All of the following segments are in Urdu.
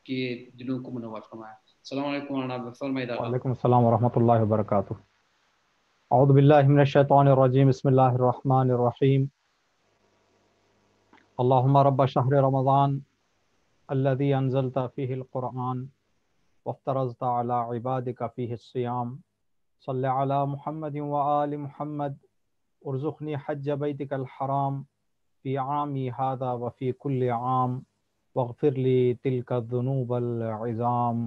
کے دلوں کو منور فرمائے۔ السلام علیکم مولانا، فرمائے دادا۔ وعلیکم السلام ورحمۃ اللہ وبرکاتہ۔ اعوذ باللہ من الشیطان الرجیم، بسم اللہ الرحمن الرحیم۔ اللہم رب شہر رمضان الذی انزلت فیہ القرآن وافترضت علی عبادک فیہ الصیام صلی علی محمد وآل محمد ارزقنی حج بیتک الحرام فی عامی ھذا وفی کل عام واغفر لی تلک الذنوب العظام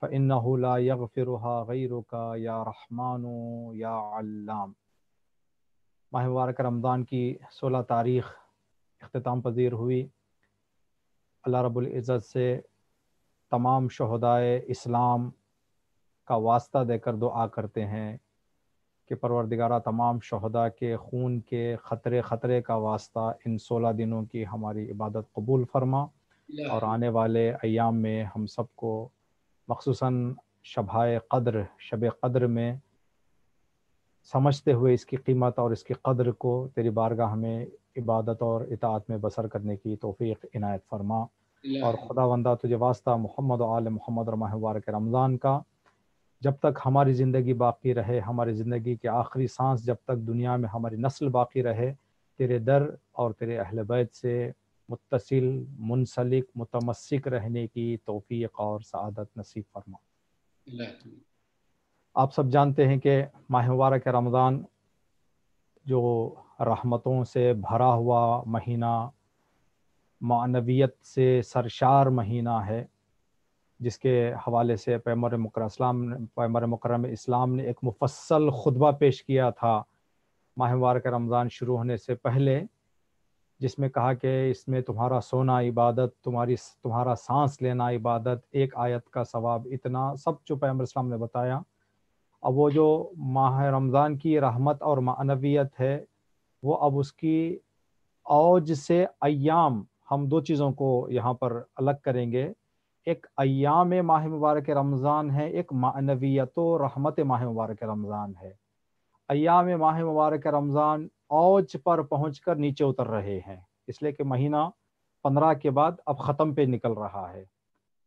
فإنه لا يغفرها غيرك یا رحمن یا علام۔ ماہ مبارک رمضان کی 16 تاریخ اختتام پذیر ہوئی۔ اللہ رب العزت سے تمام شہدائے اسلام کا واسطہ دے کر دعا کرتے ہیں کہ پروردگارہ تمام شہداء کے خون کے خطرے کا واسطہ ان 16 دنوں کی ہماری عبادت قبول فرما، اور آنے والے ایام میں ہم سب کو مخصوصاً شب قدر میں سمجھتے ہوئے اس کی قیمت اور اس کی قدر کو تیری بارگاہ میں عبادت اور اطاعت میں بسر کرنے کی توفیق عنایت فرما۔ اور خداوندہ تجھے واسطہ محمد و آل محمد اور ماہ مبارک رمضان کا، جب تک ہماری زندگی باقی رہے، ہماری زندگی کے آخری سانس جب تک دنیا میں ہماری نسل باقی رہے، تیرے در اور تیرے اہل بیت سے متصل، منسلک، متمسک رہنے کی توفیق اور سعادت نصیب فرما۔ آپ سب جانتے ہیں کہ ماہ مبارک رمضان جو رحمتوں سے بھرا ہوا مہینہ، معنویت سے سرشار مہینہ ہے، جس کے حوالے سے پیغمبر مکرم اسلام نے ایک مفصل خطبہ پیش کیا تھا ماہ مبارک رمضان شروع ہونے سے پہلے، جس میں کہا کہ اس میں تمہارا سونا عبادت، تمہارا سانس لینا عبادت، ایک آیت کا ثواب، اتنا سب جو پیغمبر اسلام نے بتایا۔ اب وہ جو ماہ رمضان کی رحمت اور معنویت ہے، وہ اب اس کی اوج سے ایام، ہم دو چیزوں کو یہاں پر الگ کریں گے۔ ایک ایام ماہ مبارک رمضان ہے، ایک معنویت و رحمت ماہ مبارک رمضان ہے۔ ایام ماہ مبارک رمضان اوج پر پہنچ کر نیچے اتر رہے ہیں، اس لیے کہ مہینہ 15 کے بعد اب ختم پہ نکل رہا ہے۔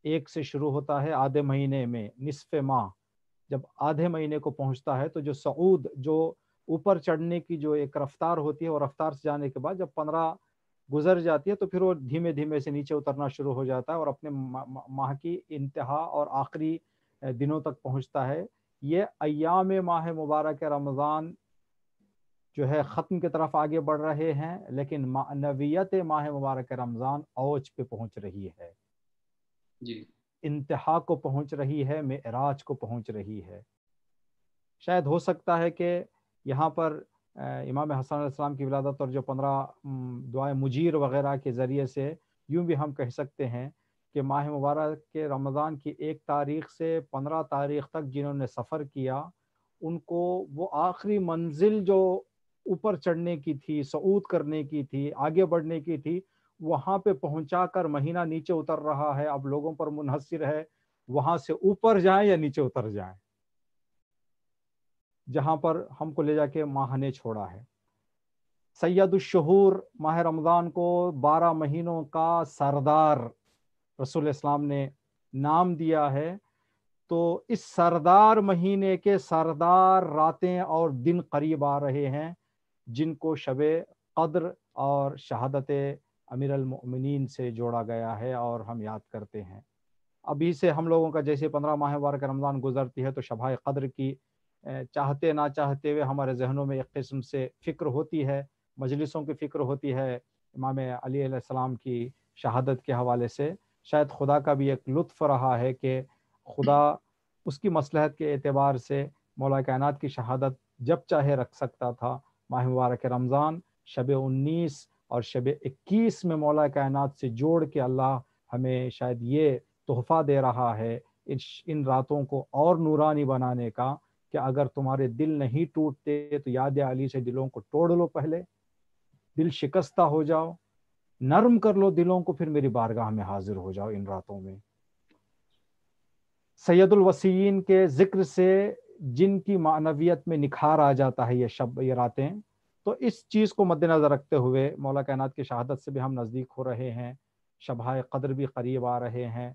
1 سے شروع ہوتا ہے، آدھے مہینے میں نصف ماہ جب آدھے مہینے کو پہنچتا ہے تو جو صعود، جو اوپر چڑھنے کی جو ایک رفتار ہوتی ہے، وہ رفتار سے جانے کے بعد جب 15 گزر جاتی ہے تو پھر وہ دھیمے دھیمے سے نیچے اترنا شروع ہو جاتا ہے اور اپنے ماہ کی انتہا اور آخری دنوں تک پہنچتا ہے۔ یہ ایام ماہ مبارک رمضان جو ہے ختم کی طرف آگے بڑھ رہے ہیں، لیکن معنویت ماہ مبارک رمضان اوج پہ پہنچ رہی ہے، جی، انتہا کو پہنچ رہی ہے، معراج کو پہنچ رہی ہے۔ شاید ہو سکتا ہے کہ یہاں پر امام حسن علیہ السلام کی ولادت اور جو 15 دعائے مجیر وغیرہ کے ذریعے سے یوں بھی ہم کہہ سکتے ہیں کہ ماہ مبارک کے رمضان کی 1 تاریخ سے 15 تاریخ تک جنہوں نے سفر کیا، ان کو وہ آخری منزل جو اوپر چڑھنے کی تھی، صعود کرنے کی تھی، آگے بڑھنے کی تھی، وہاں پہ پہنچا کر مہینہ نیچے اتر رہا ہے۔ اب لوگوں پر منحصر ہے وہاں سے اوپر جائیں یا نیچے اتر جائیں، جہاں پر ہم کو لے جا کے ماہ نے چھوڑا ہے۔ سید الشہور ماہ رمضان کو 12 مہینوں کا سردار رسول اسلام نے نام دیا ہے، تو اس سردار مہینے کے سردار راتیں اور دن قریب آ رہے ہیں، جن کو شب قدر اور شہادت امیر المؤمنین سے جوڑا گیا ہے اور ہم یاد کرتے ہیں۔ ابھی سے ہم لوگوں کا جیسے 15 ماہ مبارک رمضان گزرتی ہے تو شبہ قدر کی چاہتے نہ چاہتے ہوئے ہمارے ذہنوں میں ایک قسم سے فکر ہوتی ہے، مجلسوں کی فکر ہوتی ہے امام علی علیہ السلام کی شہادت کے حوالے سے۔ شاید خدا کا بھی ایک لطف رہا ہے کہ خدا اس کی مصلحت کے اعتبار سے مولا کائنات کی شہادت جب چاہے رکھ سکتا تھا۔ ماہ مبارک رمضان شب 19 اور شب 21 میں مولا کائنات سے جوڑ کے اللہ ہمیں شاید یہ تحفہ دے رہا ہے ان راتوں کو اور نورانی بنانے کا، کہ اگر تمہارے دل نہیں ٹوٹتے تو یاد علی سے دلوں کو توڑ لو، پہلے دل شکستہ ہو جاؤ، نرم کر لو دلوں کو، پھر میری بارگاہ میں حاضر ہو جاؤ ان راتوں میں۔ سید الوسیین کے ذکر سے جن کی معنویت میں نکھار آ جاتا ہے یہ راتیں، تو اس چیز کو مد نظر رکھتے ہوئے مولا کائنات کی شہادت سے بھی ہم نزدیک ہو رہے ہیں۔ شبہ قدر بھی قریب آ رہے ہیں،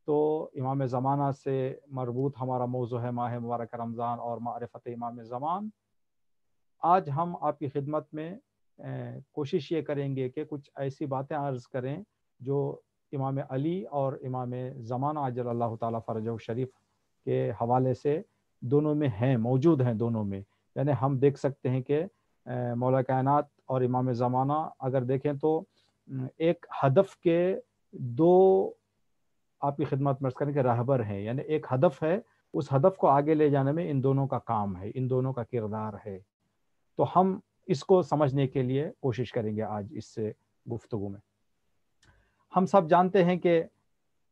تو امام زمانہ سے مربوط ہمارا موضوع ہے ماہ مبارک رمضان اور معرفت امام زمان۔ آج ہم آپ کی خدمت میں کوشش یہ کریں گے کہ کچھ ایسی باتیں عرض کریں جو امام علی اور امام زمانہ عجل اللہ تعالیٰ فرجہ شریف کے حوالے سے دونوں میں ہیں، موجود ہیں دونوں میں۔ یعنی ہم دیکھ سکتے ہیں کہ مولا کائنات اور امام زمانہ اگر دیکھیں تو ایک ہدف کے دو آپ کی خدمت میں عرض کریں کہ راہبر ہیں، یعنی ایک ہدف ہے، اس ہدف کو آگے لے جانے میں ان دونوں کا کام ہے، ان دونوں کا کردار ہے۔ تو ہم اس کو سمجھنے کے لیے کوشش کریں گے آج اس سے گفتگو میں۔ ہم سب جانتے ہیں کہ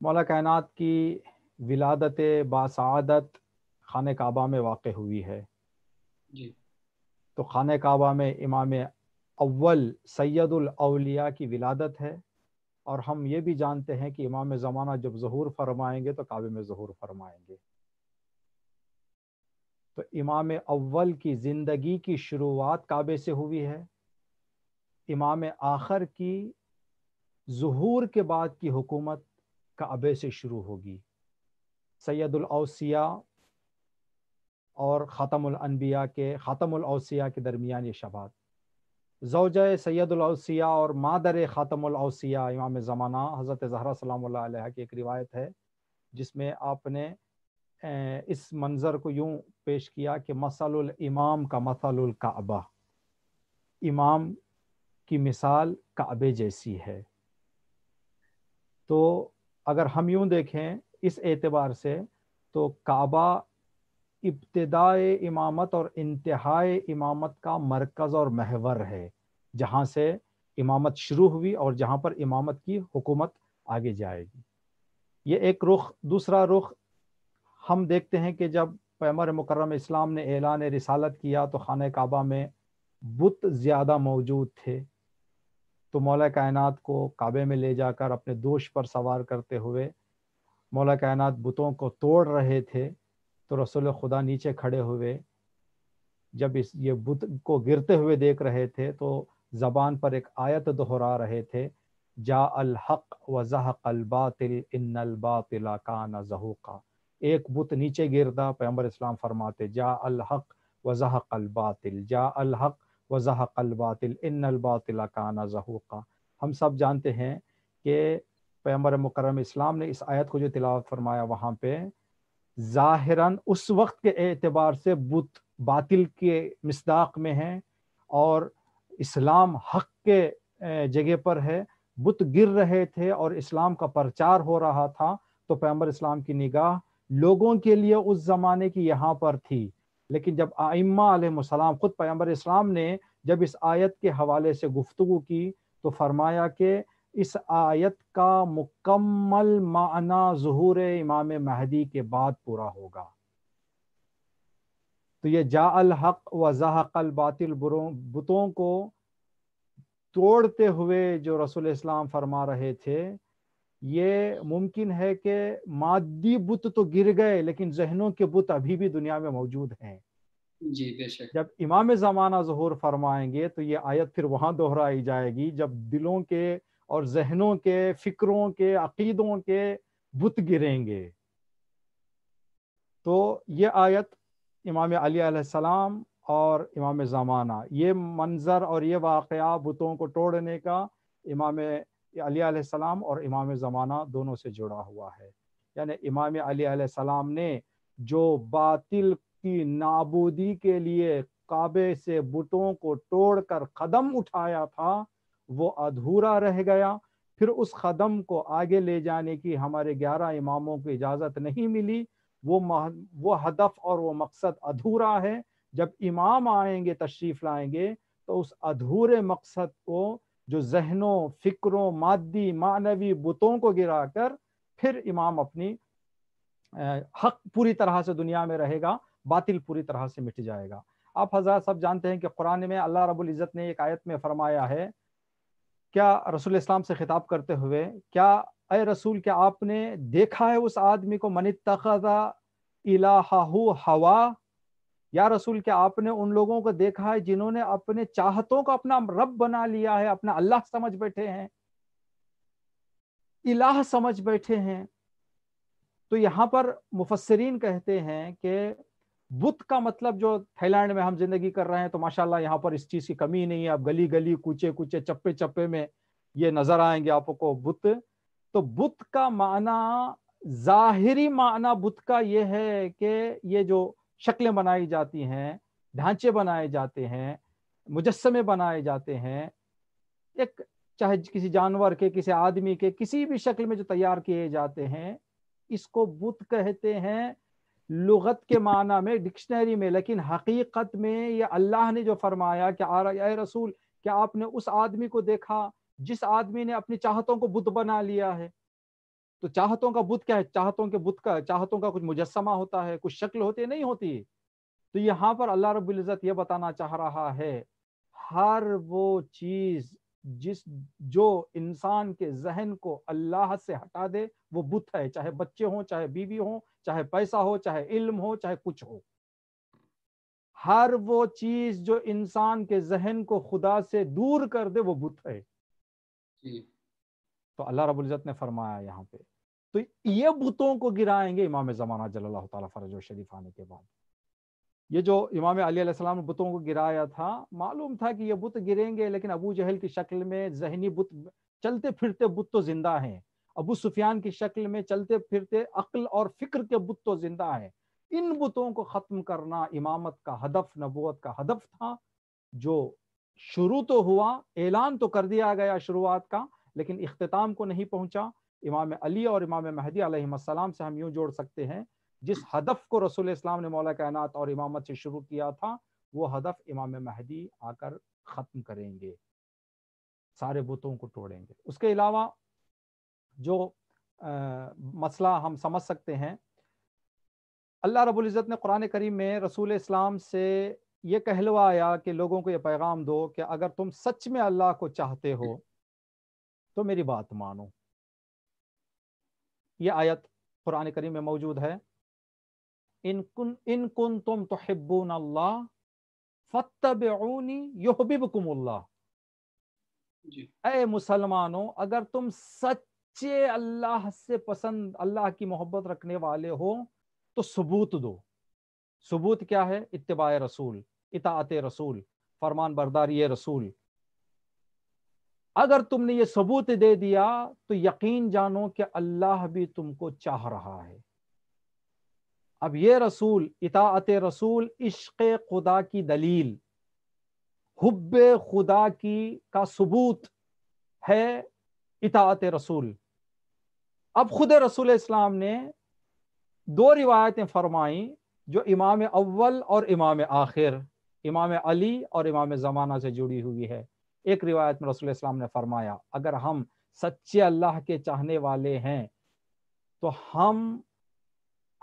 مولا کائنات کی ولادت باسعادت خانہ کعبہ میں واقع ہوئی ہے۔ جی تو خانہ کعبہ میں امام اول سید الاولیاء کی ولادت ہے، اور ہم یہ بھی جانتے ہیں کہ امام زمانہ جب ظہور فرمائیں گے تو کعبے میں ظہور فرمائیں گے۔ تو امام اول کی زندگی کی شروعات کعبے سے ہوئی ہے، امام آخر کی ظہور کے بعد کی حکومت کعبے سے شروع ہوگی۔ سید الاوصیاء اور ختم الانبیاء کے ختم الاوصیاء کے درمیان یہ شبات، زوجہ سید الاوصیاء اور مادر ختم الاوصیاء امام زمانہ حضرت زہرا سلام اللہ علیہ کی ایک روایت ہے جس میں آپ نے اس منظر کو یوں پیش کیا کہ مثل الامام کا مثل الکعبہ، امام کی مثال کعبے جیسی ہے۔ تو اگر ہم یوں دیکھیں اس اعتبار سے تو کعبہ ابتدائے امامت اور انتہائے امامت کا مرکز اور محور ہے، جہاں سے امامت شروع ہوئی اور جہاں پر امامت کی حکومت آگے جائے گی۔ یہ ایک رخ۔ دوسرا رخ ہم دیکھتے ہیں کہ جب پیغمبر مکرم اسلام نے اعلان رسالت کیا تو خانہ کعبہ میں بت زیادہ موجود تھے، تو مولا کائنات کو کعبے میں لے جا کر اپنے دوش پر سوار کرتے ہوئے مولا کائنات بتوں کو توڑ رہے تھے، تو رسول خدا نیچے کھڑے ہوئے جب یہ بت کو گرتے ہوئے دیکھ رہے تھے تو زبان پر ایک آیت دہرا رہے تھے، جاء الحق وزہق الباطل ان الباطل کان زہوقا۔ ایک بت نیچے گرتا، پیغمبر اسلام فرماتے جاء الحق وزہق الباطل، جاء الحق وزہق الباطل ان الباطل کان زہوقا۔ ہم سب جانتے ہیں کہ پیغمبر مکرم اسلام نے اس آیت کو جو تلاوت فرمایا وہاں پہ ظاہراً اس وقت کے اعتبار سے بت باطل کے مصداق میں ہیں اور اسلام حق کے جگہ پر ہے۔ بت گر رہے تھے اور اسلام کا پرچار ہو رہا تھا، تو پیغمبر اسلام کی نگاہ لوگوں کے لیے اس زمانے کی یہاں پر تھی، لیکن جب ائمہ علیہ السلام خود پیغمبر اسلام نے جب اس آیت کے حوالے سے گفتگو کی تو فرمایا کہ اس آیت کا مکمل معنی ظہور امام مہدی کے بعد پورا ہوگا۔ تو یہ جاء الحق و زہق الباطل بتوں کو توڑتے ہوئے جو رسول اسلام فرما رہے تھے، یہ ممکن ہے کہ مادی بت تو گر گئے لیکن ذہنوں کے بت ابھی بھی دنیا میں موجود ہیں۔ جی بے شک۔ جب امام زمانہ ظہور فرمائیں گے تو یہ آیت پھر وہاں دہرائی جائے گی جب دلوں کے اور ذہنوں کے، فکروں کے، عقیدوں کے بت گریں گے۔ تو یہ آیت امام علی علیہ السلام اور امام زمانہ، یہ منظر اور یہ واقعہ بتوں کو توڑنے کا امام علی علیہ السلام اور امام زمانہ دونوں سے جڑا ہوا ہے۔ یعنی امام علی علیہ السلام نے جو باطل کی نابودی کے لیے کعبے سے بتوں کو توڑ کر قدم اٹھایا تھا وہ ادھورا رہ گیا، پھر اس قدم کو آگے لے جانے کی ہمارے 11 اماموں کو اجازت نہیں ملی، وہ ہدف اور وہ مقصد ادھورا ہے۔ جب امام آئیں گے، تشریف لائیں گے، تو اس ادھورے مقصد کو جو ذہنوں، فکروں، مادی معنوی بتوں کو گرا کر پھر امام اپنی حق پوری طرح سے دنیا میں رہے گا، باطل پوری طرح سے مٹ جائے گا۔ آپ حضرات سب جانتے ہیں کہ قرآن میں اللہ رب العزت نے ایک آیت میں فرمایا ہے، کیا رسول اسلام سے خطاب کرتے ہوئے، کیا اے رسول کیا آپ نے دیکھا ہے اس آدمی کو من اتخذ الہہ ہوا؟ یا رسول کیا آپ نے ان لوگوں کو دیکھا ہے جنہوں نے اپنے چاہتوں کو اپنا رب بنا لیا ہے، اپنا اللہ سمجھ بیٹھے ہیں؟ الہ سمجھ بیٹھے ہیں. تو یہاں پر مفسرین کہتے ہیں کہ بت کا مطلب، جو تھائی لینڈ میں ہم زندگی کر رہے ہیں تو ماشاءاللہ یہاں پر اس چیز کی کمی نہیں ہے. اب گلی گلی کوچے کوچے چپے چپے میں یہ نظر آئیں گے آپ کو بت. تو بت کا معنی، ظاہری معنی بت کا یہ ہے کہ یہ جو شکلیں بنائی جاتی ہیں، ڈھانچے بنائے جاتے ہیں، مجسمے بنائے جاتے ہیں، ایک چاہے کسی جانور کے، کسی آدمی کے، کسی بھی شکل میں جو تیار کیے جاتے ہیں، اس کو بت کہتے ہیں لغت کے معنی میں، ڈکشنری میں. لیکن حقیقت میں یہ اللہ نے جو فرمایا کہ اے رسول، کیا آپ نے اس آدمی کو دیکھا جس آدمی نے اپنی چاہتوں کو بت بنا لیا ہے؟ تو چاہتوں کا بت کیا ہے؟ چاہتوں کا کچھ مجسمہ ہوتا ہے، کچھ شکل ہوتی ہے، نہیں ہوتی. تو یہاں پر اللہ رب العزت یہ بتانا چاہ رہا ہے، ہر وہ چیز جو انسان کے ذہن کو اللہ سے ہٹا دے وہ بت ہے. چاہے بچے ہوں، چاہے بیوی ہوں، چاہے پیسہ ہو، چاہے علم ہو، چاہے کچھ ہو. ہر وہ چیز جو انسان کے ذہن کو خدا سے دور کر دے وہ بت ہے. تو اللہ رب العزت نے فرمایا یہاں پہ، تو یہ بتوں کو گرائیں گے امام زمانہ جل اللہ تعالیٰ فرج و شریف آنے کے بعد. یہ جو امام علی علیہ السلام نے بتوں کو گرایا تھا، معلوم تھا کہ یہ بت گریں گے، لیکن ابو جہل کی شکل میں ذہنی بت، چلتے پھرتے بت تو زندہ ہیں. ابو سفیان کی شکل میں چلتے پھرتے عقل اور فکر کے بت تو زندہ ہیں. ان بتوں کو ختم کرنا امامت کا ہدف، نبوت کا ہدف تھا، جو شروع تو ہوا، اعلان تو کر دیا گیا شروعات کا، لیکن اختتام کو نہیں پہنچا. امام علی اور امام مہدی علیہ السلام سے ہم یوں جوڑ سکتے ہیں، جس ہدف کو رسول اسلام نے مولا کائنات اور امامت سے شروع کیا تھا، وہ ہدف امام مہدی آ کر ختم کریں گے، سارے بتوں کو توڑیں گے. اس کے علاوہ جو مسئلہ ہم سمجھ سکتے ہیں، اللہ رب العزت نے قرآن کریم میں رسول اسلام سے یہ کہلوایا کہ لوگوں کو یہ پیغام دو کہ اگر تم سچ میں اللہ کو چاہتے ہو تو میری بات مانو. یہ آیت قرآن کریم میں موجود ہے، ان کنتم تحبون اللہ فاتبعونی یحببکم اللہ. اے مسلمانوں، اگر تم سچے اللہ سے پسند، اللہ کی محبت رکھنے والے ہو تو ثبوت دو. ثبوت کیا ہے؟ اتباع رسول، اطاعت رسول، فرمان برداری رسول. اگر تم نے یہ ثبوت دے دیا تو یقین جانو کہ اللہ بھی تم کو چاہ رہا ہے. اب یہ رسول، اطاعت رسول، عشق خدا کی دلیل، حب خدا کا ثبوت ہے اطاعت رسول. اب خود رسول اسلام نے دو روایتیں فرمائیں جو امام اول اور امام آخر، امام علی اور امام زمانہ سے جڑی ہوئی ہے. ایک روایت میں رسول اسلام نے فرمایا، اگر ہم سچے اللہ کے چاہنے والے ہیں تو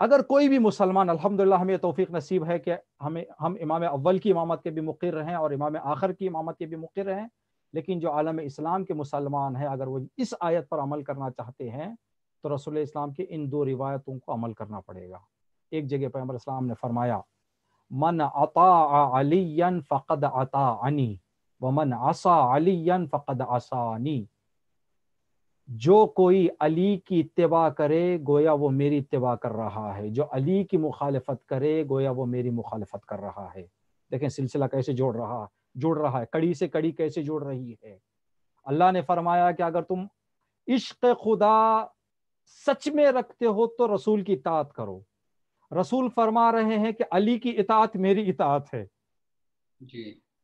اگر کوئی بھی مسلمان، الحمدللہ ہمیں توفیق نصیب ہے کہ ہم امام اول کی امامت کے بھی مقر ہیں اور امام آخر کی امامت کے بھی مقر ہیں، لیکن جو عالم اسلام کے مسلمان ہیں اگر وہ اس آیت پر عمل کرنا چاہتے ہیں تو رسول اسلام کی ان دو روایتوں کو عمل کرنا پڑے گا. ایک جگہ پیغمبر اسلام نے فرمایا، من اطاع علیا فقد اطاعنی ومن عصى علیا فقد عصانی. جو کوئی علی کی اتباع کرے گویا وہ میری اتباع کر رہا ہے، جو علی کی مخالفت کرے گویا وہ میری مخالفت کر رہا ہے. دیکھیں سلسلہ کیسے جوڑ رہا ہے، کڑی سے کڑی کیسے جوڑ رہی ہے. اللہ نے فرمایا کہ اگر تم عشق خدا سچ میں رکھتے ہو تو رسول کی اطاعت کرو. رسول فرما رہے ہیں کہ علی کی اطاعت میری اطاعت ہے،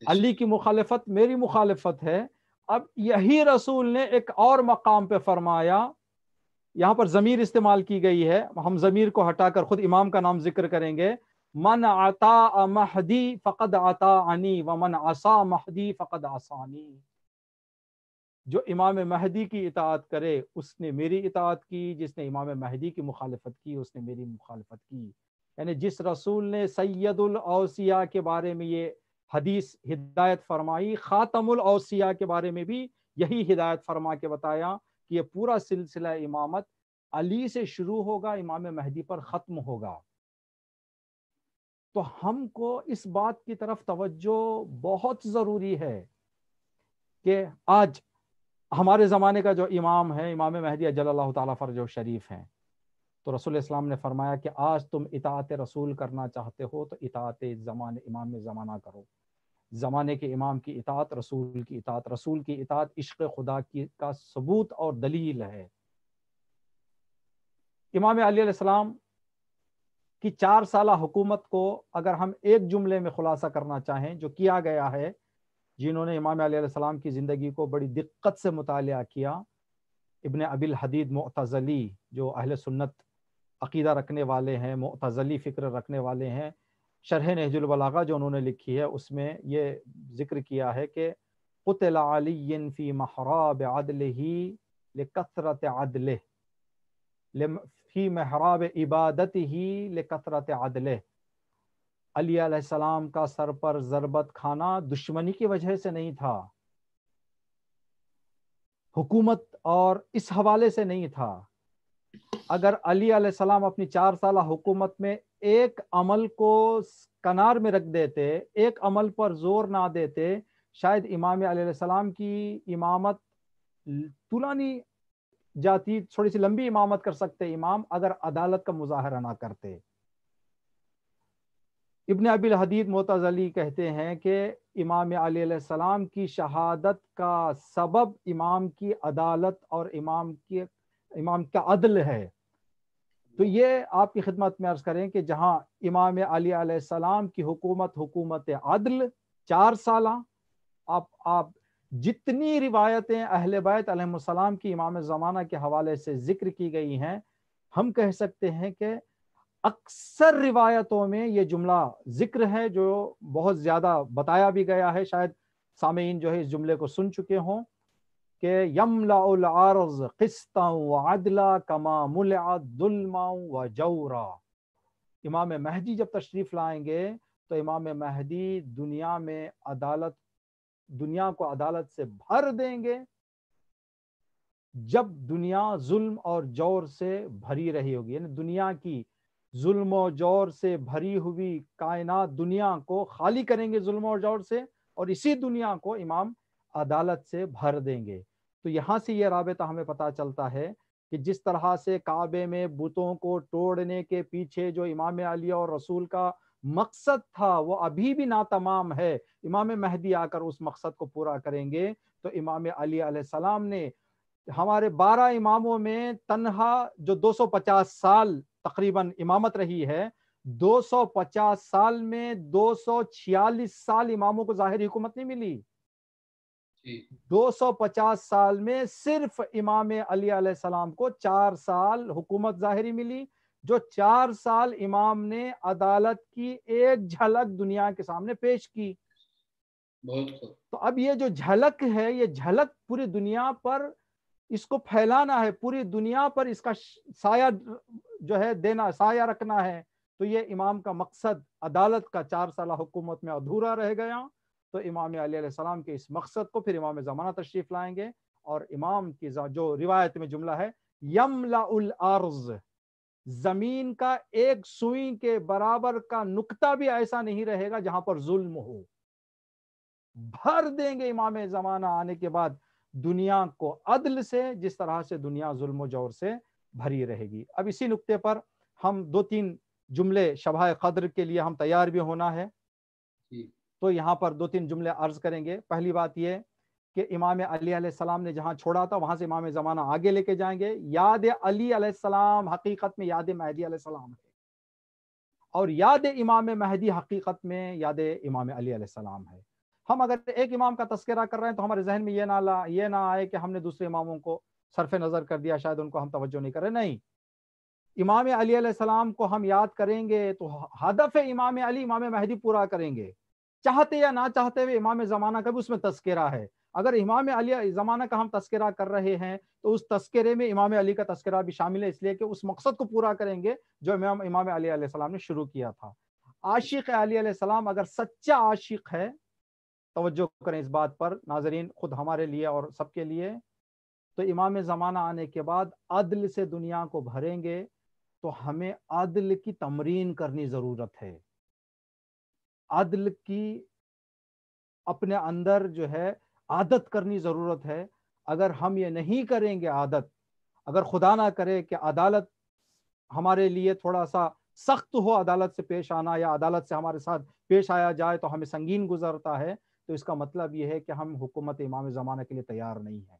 علی کی مخالفت میری مخالفت ہے. اب یہی رسول نے ایک اور مقام پہ فرمایا، یہاں پر ضمیر استعمال کی گئی ہے، ہم ضمیر کو ہٹا کر خود امام کا نام ذکر کریں گے. من اطاع مہدی فقد اطاعنی ومن عصى مہدی فقد عصانی. جو امام مہدی کی اطاعت کرے اس نے میری اطاعت کی، جس نے امام مہدی کی مخالفت کی اس نے میری مخالفت کی. یعنی جس رسول نے سید الاوصیاء کے بارے میں یہ حدیث ہدایت فرمائی، خاتم الاوصیاء کے بارے میں بھی یہی ہدایت فرما کے بتایا کہ یہ پورا سلسلہ امامت علی سے شروع ہوگا، امام مہدی پر ختم ہوگا. تو ہم کو اس بات کی طرف توجہ بہت ضروری ہے کہ ہمارے زمانے کا جو امام ہے امام مہدی اجل اللہ تعالیٰ فرجہ شریف ہیں، تو رسول اسلام نے فرمایا کہ آج تم اطاعت رسول کرنا چاہتے ہو تو اطاعت زمانے امام زمانہ کرو، زمانے کے امام کی اطاعت، رسول کی اطاعت، رسول کی اطاعت عشق خدا کی کا ثبوت اور دلیل ہے۔ امام علی علیہ السلام کی 4 سالہ حکومت کو اگر ہم ایک جملے میں خلاصہ کرنا چاہیں جو کیا گیا ہے، جنہوں نے امام علی علیہ السلام کی زندگی کو بڑی دقت سے مطالعہ کیا، ابن ابی الحدید معتزلی جو اہل سنت عقیدہ رکھنے والے ہیں، معتزلی فکر رکھنے والے ہیں، شرح نہج البلاغہ جو انہوں نے لکھی ہے اس میں یہ ذکر کیا ہے کہ قتل علی فی محراب عدلہ لکثرت عدلہ فی محراب عبادتہ لکثرت عدلہ۔ علی علیہ السلام کا سر پر ضربت کھانا دشمنی کی وجہ سے نہیں تھا، حکومت اور اس حوالے سے نہیں تھا۔ اگر علی علیہ السلام اپنی 4 سالہ حکومت میں ایک عمل کو کنار میں رکھ دیتے، ایک عمل پر زور نہ دیتے، شاید امام علی علیہ السلام کی امامت طولانی جاتی، تھوڑی سی لمبی امامت کر سکتے امام اگر عدالت کا مظاہرہ نہ کرتے۔ ابن ابی الحدید معتزلی کہتے ہیں کہ امام علی علیہ السلام کی شہادت کا سبب امام کی عدالت اور امام کا عدل ہے۔ تو یہ آپ کی خدمت میں عرض کریں کہ جہاں امام علی علیہ السلام کی حکومت عدل 4 سالہ، آپ جتنی روایتیں اہل بیت علیہ السلام کی امام زمانہ کے حوالے سے ذکر کی گئی ہیں، ہم کہہ سکتے ہیں کہ اکثر روایتوں میں یہ جملہ ذکر ہے جو بہت زیادہ بتایا بھی گیا ہے، شاید سامعین جو ہے اس جملے کو سن چکے ہوں کہ یملأ الارض قسطا وعدلا کما ملعت ظلما وجورا۔ امام مہدی جب تشریف لائیں گے تو امام مہدی دنیا کو عدالت سے بھر دیں گے، جب دنیا ظلم اور جور سے بھری رہی ہوگی، یعنی دنیا کی ظلم و جور سے بھری ہوئی کائنات دنیا کو خالی کریں گے ظلم اور جور سے، اور اسی دنیا کو امام عدالت سے بھر دیں گے۔ تو یہاں سے یہ رابطہ ہمیں پتہ چلتا ہے کہ جس طرح سے کعبے میں بتوں کو توڑنے کے پیچھے جو امام علی اور رسول کا مقصد تھا وہ ابھی بھی ناتمام ہے، امام مہدی آ کر اس مقصد کو پورا کریں گے۔ تو امام علی علیہ السلام نے ہمارے 12 اماموں میں تنہا جو 250 سال تقریباً امامت رہی ہے، 250 سال میں 246 سال اماموں کو ظاہری حکومت نہیں ملی، 250 سال میں صرف امام علی علیہ السلام کو 4 سال حکومت ظاہری ملی، جو 4 سال امام نے عدالت کی ایک جھلک دنیا کے سامنے پیش کی۔ تو اب یہ جو جھلک ہے، یہ جھلک پوری دنیا پر اس کو پھیلانا ہے، پوری دنیا پر اس کا سایہ جو ہے دینا، سایہ رکھنا ہے۔ تو یہ امام کا مقصد عدالت کا 4 سالہ حکومت میں ادھورا رہ گیا، تو امام علی علیہ السلام کے اس مقصد کو پھر امام زمانہ تشریف لائیں گے، اور امام کی جو روایت میں جملہ ہے یملأ الارض، زمین کا ایک سوئی کے برابر کا نقطہ بھی ایسا نہیں رہے گا جہاں پر ظلم ہو، بھر دیں گے امام زمانہ آنے کے بعد دنیا کو عدل سے، جس طرح سے دنیا ظلم و جور سے بھری رہے گی۔ اب اسی نقطے پر ہم 2-3 جملے شبہ قدر کے لیے ہم تیار بھی ہونا ہے، تو یہاں پر 2-3 جملے عرض کریں گے۔ پہلی بات یہ کہ امام علی علیہ السلام نے جہاں چھوڑا تھا وہاں سے امام زمانہ آگے لے کے جائیں گے۔ یاد علی علیہ السلام حقیقت میں یاد مہدی علیہ السلام ہے، اور یاد امام مہدی حقیقت میں یاد امام علی علیہ السلام ہے۔ ہم اگر ایک امام کا تذکرہ کر رہے ہیں تو ہمارے ذہن میں یہ نہ آئے کہ ہم نے دوسرے اماموں کو صرف نظر کر دیا، شاید ان کو ہم توجہ نہیں کر رہے، نہیں، امام علی علیہ السلام کو ہم یاد کریں گے تو ہدف امام علی امام مہدی پورا کریں گے، چاہتے یا نہ چاہتے ہوئے امام زمانہ کا بھی اس میں تذکرہ ہے۔ اگر امام علی زمانہ کا ہم تذکرہ کر رہے ہیں تو اس تذکرے میں امام علی کا تذکرہ بھی شامل ہے، اس لیے کہ اس مقصد کو پورا کریں گے جو امام علی علیہ السلام نے شروع کیا تھا۔ عاشق علی علیہ السلام اگر سچا عاشق ہے، توجہ کریں اس بات پر ناظرین، خود ہمارے لیے اور سب کے لیے، تو امام زمانہ آنے کے بعد عدل سے دنیا کو بھریں گے، تو ہمیں عدل کی تمرین کرنی ضرورت ہے، عدل کی اپنے اندر جو ہے عادت کرنی ضرورت ہے۔ اگر ہم یہ نہیں کریں گے عادت، اگر خدا نہ کرے کہ عدالت ہمارے لیے تھوڑا سا سخت ہو، عدالت سے پیش آنا یا عدالت سے ہمارے ساتھ پیش آیا جائے تو ہمیں سنگین گزرتا ہے، تو اس کا مطلب یہ ہے کہ ہم حکومت امام زمانہ کے لیے تیار نہیں ہیں۔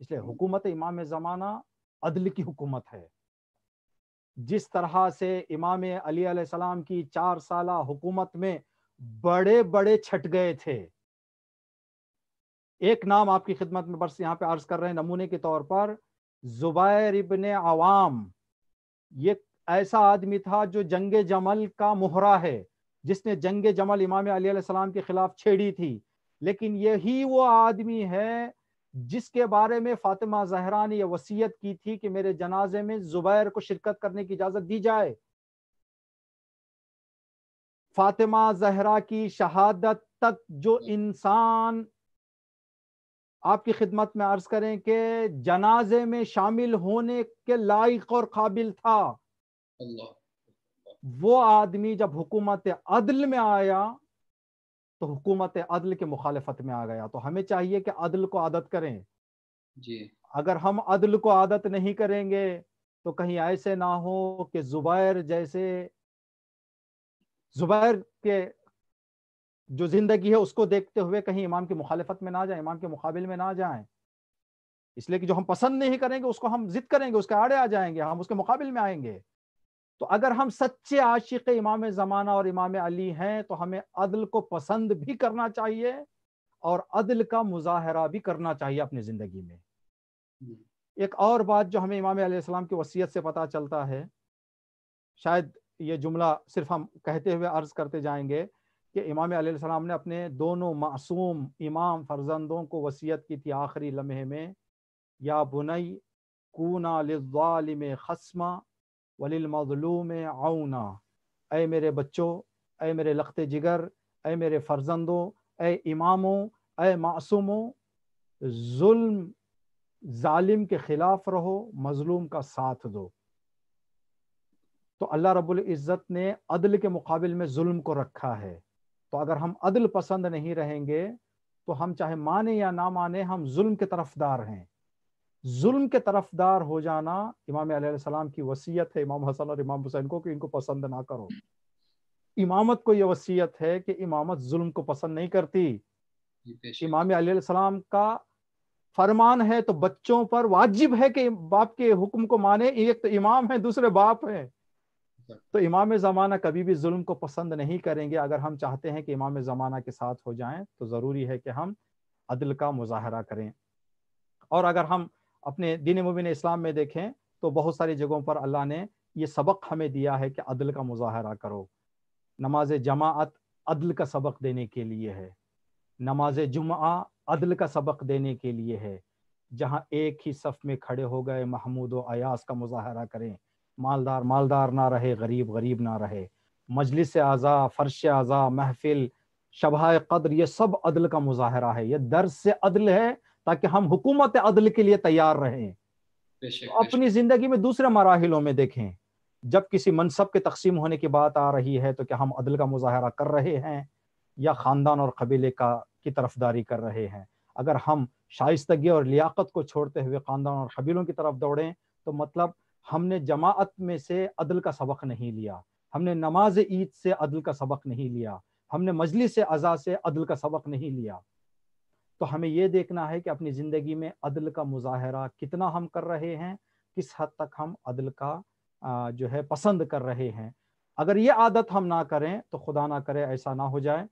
اس لیے حکومت امام زمانہ عدل کی حکومت ہے۔ جس طرح سے امام علی علیہ السلام کی 4 سالہ حکومت میں بڑے بڑے چھٹ گئے تھے۔ ایک نام آپ کی خدمت میں بس یہاں پہ عرض کر رہے ہیں نمونے کے طور پر، زبیر ابن عوام، یہ ایسا آدمی تھا جو جنگ جمل کا مہرہ ہے، جس نے جنگ جمل امام علی علیہ السلام کے خلاف چھیڑی تھی، لیکن یہی وہ آدمی ہے جس کے بارے میں فاطمہ زہرا نے یہ وصیت کی تھی کہ میرے جنازے میں زبیر کو شرکت کرنے کی اجازت دی جائے۔ فاطمہ زہرا کی شہادت تک جو انسان آپ کی خدمت میں عرض کریں کہ جنازے میں شامل ہونے کے لائق اور قابل تھا، اللہ، وہ آدمی جب حکومت عدل میں آیا تو حکومت عدل کے مخالفت میں آ گیا۔ تو ہمیں چاہیے کہ عدل کو عادت کریں۔ جی اگر ہم عدل کو عادت نہیں کریں گے تو کہیں ایسے نہ ہو کہ زبیر کے جو زندگی ہے اس کو دیکھتے ہوئے کہیں امام کی مخالفت میں نہ جائیں، امام کے مقابل میں نہ جائیں، اس لیے کہ جو ہم پسند نہیں کریں گے اس کو ہم ضد کریں گے، اس کے آڑے آ جائیں گے، ہم اس کے مقابل میں آئیں گے۔ تو اگر ہم سچے عاشق امام زمانہ اور امام علی ہیں تو ہمیں عدل کو پسند بھی کرنا چاہیے اور عدل کا مظاہرہ بھی کرنا چاہیے اپنی زندگی میں۔ ایک اور بات جو ہمیں امام علیہ السلام کی وصیت سے پتہ چلتا ہے، شاید یہ جملہ صرف ہم کہتے ہوئے عرض کرتے جائیں گے کہ امام علیہ السلام نے اپنے دونوں معصوم امام فرزندوں کو وصیت کی تھی آخری لمحے میں، یا بنی کونا للظالم خصما وللمظلوم عونا، اے میرے بچوں، اے میرے لخت جگر، اے میرے فرزندوں، اے اماموں، اے معصوموں، ظالم کے خلاف رہو، مظلوم کا ساتھ دو۔ تو اللہ رب العزت نے عدل کے مقابل میں ظلم کو رکھا ہے، تو اگر ہم عدل پسند نہیں رہیں گے تو ہم چاہے مانے یا نہ مانے ہم ظلم کے طرفدار ہیں۔ ظلم کے طرفدار ہو جانا امام علیہ السلام کی وصیت ہے امام حسن اور امام حسین کو کہ ان کو پسند نہ کرو۔ امامت کو یہ وصیت ہے کہ امامت ظلم کو پسند نہیں کرتی۔ امام علیہ السلام کا فرمان ہے تو بچوں پر واجب ہے کہ باپ کے حکم کو مانے، ایک تو امام ہے دوسرے باپ ہیں، تو امام زمانہ کبھی بھی ظلم کو پسند نہیں کریں گے۔ اگر ہم چاہتے ہیں کہ امام زمانہ کے ساتھ ہو جائیں تو ضروری ہے کہ ہم عدل کا مظاہرہ کریں۔ اور اگر ہم اپنے دین مبین اسلام میں دیکھیں تو بہت ساری جگہوں پر اللہ نے یہ سبق ہمیں دیا ہے کہ عدل کا مظاہرہ کرو۔ نماز جماعت عدل کا سبق دینے کے لیے ہے، نماز جمعہ عدل کا سبق دینے کے لیے ہے، جہاں ایک ہی صف میں کھڑے ہو گئے محمود و ایاز کا مظاہرہ کریں، مالدار مالدار نہ رہے، غریب غریب نہ رہے، مجلس اعضاء، فرش اعضاء، محفل، شبہ قدر، یہ سب عدل کا مظاہرہ ہے، یہ درس سے عدل ہے تاکہ ہم حکومت عدل کے لیے تیار رہیں۔ تو اپنی زندگی میں دوسرے مراحلوں میں دیکھیں، جب کسی منصب کے تقسیم ہونے کی بات آ رہی ہے تو کیا ہم عدل کا مظاہرہ کر رہے ہیں یا خاندان اور قبیلے کی طرفداری کر رہے ہیں؟ اگر ہم شائستگی اور لیاقت کو چھوڑتے ہوئے خاندان اور قبیلوں کی طرف دوڑیں تو مطلب ہم نے جماعت میں سے عدل کا سبق نہیں لیا، ہم نے نماز عید سے عدل کا سبق نہیں لیا، ہم نے مجلس عزا سے عدل کا سبق نہیں لیا۔ تو ہمیں یہ دیکھنا ہے کہ اپنی زندگی میں عدل کا مظاہرہ کتنا ہم کر رہے ہیں، کس حد تک ہم عدل کا جو ہے پسند کر رہے ہیں۔ اگر یہ عادت ہم نہ کریں تو خدا نہ کرے ایسا نہ ہو جائے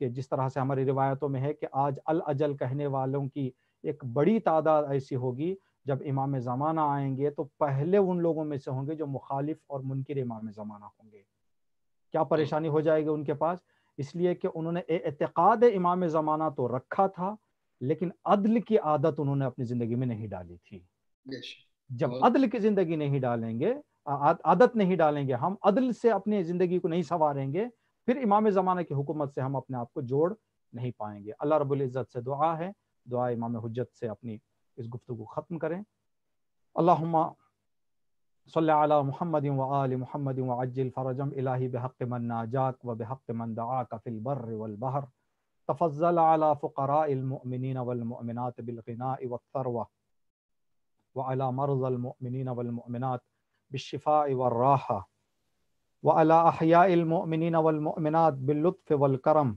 کہ جس طرح سے ہماری روایتوں میں ہے کہ آج الاجل کہنے والوں کی ایک بڑی تعداد ایسی ہوگی، جب امام زمانہ آئیں گے تو پہلے ان لوگوں میں سے ہوں گے جو مخالف اور منکر امام زمانہ ہوں گے۔ کیا پریشانی ہو جائے گی ان کے پاس؟ اس لیے کہ انہوں نے اعتقاد امام زمانہ تو رکھا تھا لیکن عدل کی عادت انہوں نے اپنی زندگی میں نہیں ڈالی تھی۔ جب عدل کی زندگی نہیں ڈالیں گے، عادت نہیں ڈالیں گے، ہم عدل سے اپنی زندگی کو نہیں سنواریں گے، پھر امام زمانہ کی حکومت سے ہم اپنے آپ کو جوڑ نہیں پائیں گے۔ اللہ رب العزت سے دعا ہے، دعا امام حجت سے اپنی اس گفتگو ختم کریں۔ اللہم صلی علی محمد وآل محمد وعجل فرجم الہی بحق من ناجاک و بحق من دعاک فی البر والبحر تفضل على فقراء المؤمنين والمؤمنات بالغناء والثروة، وعلى مرضى المؤمنين والمؤمنات بالشفاء والراحة، وعلى أحياء المؤمنين والمؤمنات باللطف والكرم،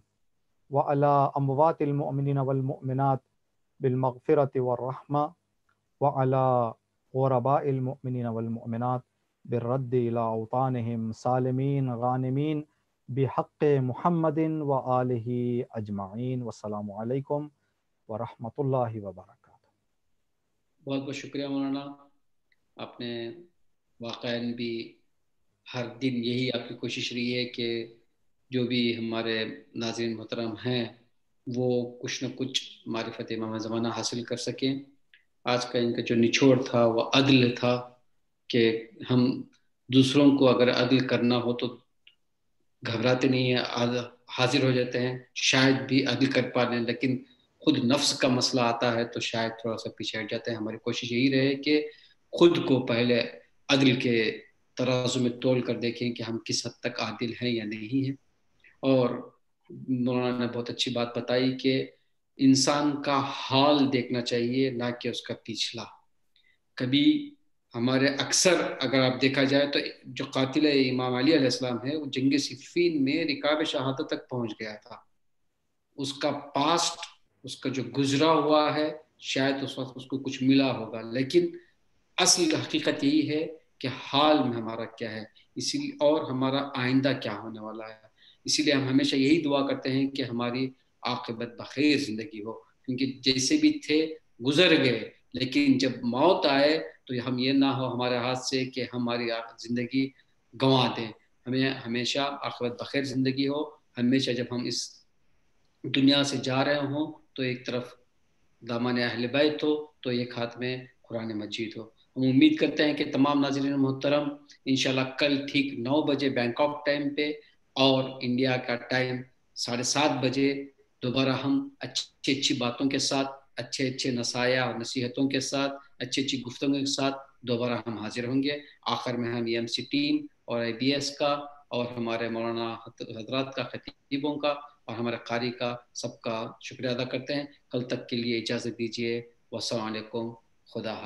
وعلى أموات المؤمنين والمؤمنات بالمغفرة والرحمة، وعلى غرباء المؤمنين والمؤمنات بالرد إلى أوطانهم سالمين غانمين بحق محمد وآله أجمعين. والسلام عليكم ورحمة الله وبركاته. بہت بہت شکریہ مولانا. آپ نے واقعاً بھی ہر دن یہی آپ کی کوشش رہی ہے کہ جو بھی ہمارے ناظرین محترم ہیں وہ کچھ نہ کچھ معرفت امام زمانہ حاصل کر سکیں. آج کا ان کا جو نچوڑ تھا وہ عدل تھا کہ ہم دوسروں کو اگر عدل کرنا ہو تو گھبراتے نہیں ہیں, حاضر ہو جاتے ہیں, شاید بھی عدل کر پا لیں, لیکن خود نفس کا مسئلہ آتا ہے تو شاید تھوڑا سا پیچھے ہٹ جاتے ہیں. ہماری کوشش یہی رہے کہ خود کو پہلے عدل کے ترازو میں تول کر دیکھیں کہ ہم کس حد تک عادل ہیں یا نہیں ہیں. اور مولانا نے بہت اچھی بات بتائی کہ انسان کا حال دیکھنا چاہیے نہ کہ اس کا پچھلا. کبھی ہمارے اکثر اگر آپ دیکھا جائے تو جو قاتل امام علی علیہ السلام ہے وہ جنگ صفین میں رکاب شہادت تک پہنچ گیا تھا. اس کا پاسٹ, اس کا جو گزرا ہوا ہے, شاید اس وقت اس کو کچھ ملا ہوگا, لیکن اصل حقیقت یہی ہے کہ حال میں ہمارا کیا ہے, اسی لیے اور ہمارا آئندہ کیا ہونے والا ہے. اسی لیے ہم ہمیشہ یہی دعا کرتے ہیں کہ ہماری عاقبت بخیر زندگی ہو, کیونکہ جیسے بھی تھے گزر گئے, لیکن جب موت آئے تو ہم یہ نہ ہو ہمارے ہاتھ سے کہ ہماری زندگی گنوا دیں. ہمیں ہمیشہ عاقبت بخیر زندگی ہو. ہمیشہ جب ہم اس دنیا سے جا رہے ہوں تو ایک طرف دامان اہل بیت ہو تو ایک ہاتھ میں قرآن مجید ہو. ہم امید کرتے ہیں کہ تمام ناظرین محترم انشاءاللہ کل ٹھیک 9 بجے بینکاک ٹائم پہ اور انڈیا کا ٹائم 7:30 بجے دوبارہ ہم اچھی باتوں کے ساتھ, اچھے نصائح اور نصیحتوں کے ساتھ, اچھی گفتگو کے ساتھ دوبارہ ہم حاضر ہوں گے. آخر میں ہم ایم سی ٹیم اور IBS کا اور ہمارے مولانا حضرات کا, خطیبوں کا اور ہمارے قاری کا سب کا شکریہ ادا کرتے ہیں. کل تک کے لیے اجازت دیجیے. والسلام علیکم. خدا حافظ.